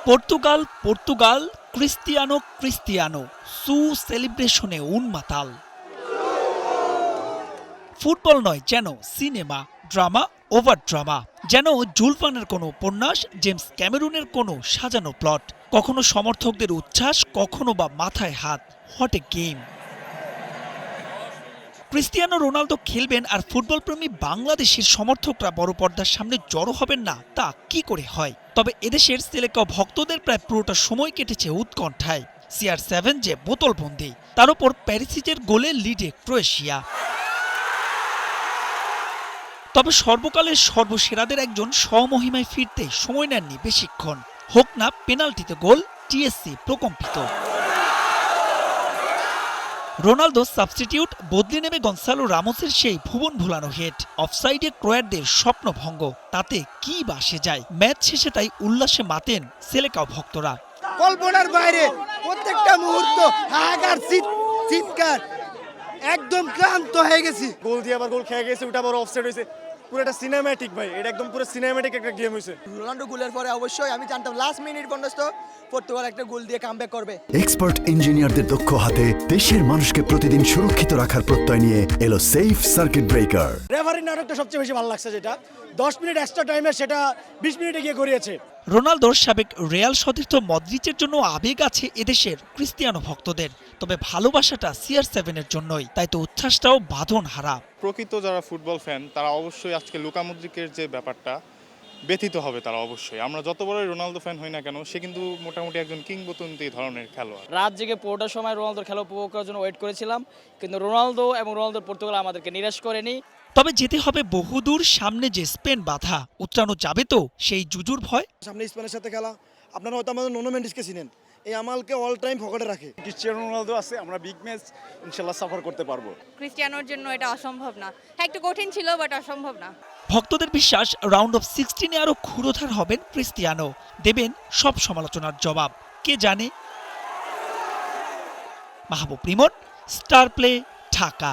Portugal Portugal Cristiano Cristiano সু সেলিব্রেশনে উন্মাতাল। Football নয়, যেন সিনেমা, ড্রামা ওভার ড্রামা, যেন জুলস ভার্নের কোনো উপন্যাস, জেমস ক্যামেরুনের কোনো সাজানো প্লট। কখনো সমর্থকদের উচ্ছ্বাস, কখনো বা মাথায় হাত। What a game! Cristiano Ronaldo খেলবেন আর ফুটবল প্রেমী বাংলাদেশের সমর্থকরা বড় পর্দার সামনে জড়ো হবেন না, তা কি করে হয়? তবে এদেশের সিলেকাও ভক্তদের প্রায় পুরোটা সময় কেটেছে উৎকণ্ঠায়। CR7 যে বোতলবন্দি, তার উপর প্যারিসিচের গোলে লিডে ক্রোয়েশিয়া। তবে সর্বকালের সর্বসেরাদের একজন স্বমহিমায় ফিরতে সময় নেননি বেশিক্ষণ। হোক না পেনাল্টিতে গোল, TSC প্রকম্পিত। রোনালদো সাবস্টিটিউট, বদলি নেমে গনসালো রামোসের সেই ভুবন ভুলানো হেড। অফসাইডে ক্রোয়াটদের স্বপ্নভঙ্গ, তাতে কি বাসে যায়? ম্যাচ শেষে তাই উল্লাসে মাতেন সেলেকাও ভক্তরা। কল্পনার বাইরে প্রত্যেকটা মুহূর্ত, হাহাকার, চিৎকার, একদম ক্লান্ত হয়ে গেছি। গোল দিয়ে আবার গোল খেয়ে গেছে, ওটা আবার অফসাইড হয়েছে। পুরো একটা সিনেম্যাটিক ভাই, এটা একদম পুরো সিনেম্যাটিক একটা গেম হয়েছে। রোনাল্ডো গোলের পরে অবশ্যই আমি জানতাম লাস্ট মিনিট পর্যন্ত পর্তুগাল একটা গোল দিয়ে কামব্যাক করবে। এক্সপার্ট ইঞ্জিনিয়ারদের দক্ষ হাতে দেশের মানুষকে প্রতিদিন সুরক্ষিত রাখার প্রত্যয় নিয়ে এলো সেফ সার্কিট ব্রেকার। রেফারির নাটকটা সবচেয়ে বেশি ভালো লাগছে, যেটা 10 মিনিট এক্সট্রা টাইমে সেটা 20 মিনিটে গিয়ে গড়িয়েছে। রোনালদোর সাবেক রিয়াল সতীর্থ মদ্রিচের জন্য আবেগ আছে এদেশের ক্রিস্টিয়ানো ভক্তদের, তবে ভালোবাসাটা CR7-এর জন্যই, তাই তো উচ্ছ্বাসটাও বাঁধন হারা। প্রকৃত যারা ফুটবল ফ্যান তারা অবশ্যই আজকে লুকা মদ্রিকের যে ব্যাপারটা ব্যথিত হবে তারা অবশ্যই। আমরা যত বড় রোনালদো ফ্যান হই না কেন, সে কিন্তু মোটামুটি একজন কিংবদন্তি ধরনের খেলোয়াড়। রাত জেগে পুরোটার সময় রোনালদোর খেলা উপভোগ করার জন্য ওয়েট করেছিলাম, কিন্তু রোনালদো এবং রোনালদোর পর্তুগাল আমাদেরকে নিরাশ করেনি। তবে যেতে হবে বহুদূর, সামনে যে স্পেন বাধা, উত্তরানো যাবে তো সেই জুজুর ভয়? সামনে স্পেনের সাথে খেলা, আপনারা হয়তো আমাদের নোনো মেন্ডিসকে চিনেন, এই আমালকে অল টাইম পকেটে রাখে। ক্রিস্টিয়ানো রোনালদো আছে, আমরা বিগ ম্যাচ ইনশাআল্লাহ সাফার করতে পারবো। ক্রিস্টিয়ানোর জন্য এটা অসম্ভব না। হ্যাঁ, একটু কঠিন ছিল, বাট অসম্ভব না। ভক্তদের বিশ্বাস রাউন্ড অফ 16-এ আরো ক্ষুরোধার হবেন ক্রিস্টিয়ানো, দেবেন সব সমালোচনার জবাব। কে জানে। মাহবুব রিমন, স্টার প্লে, ঢাকা।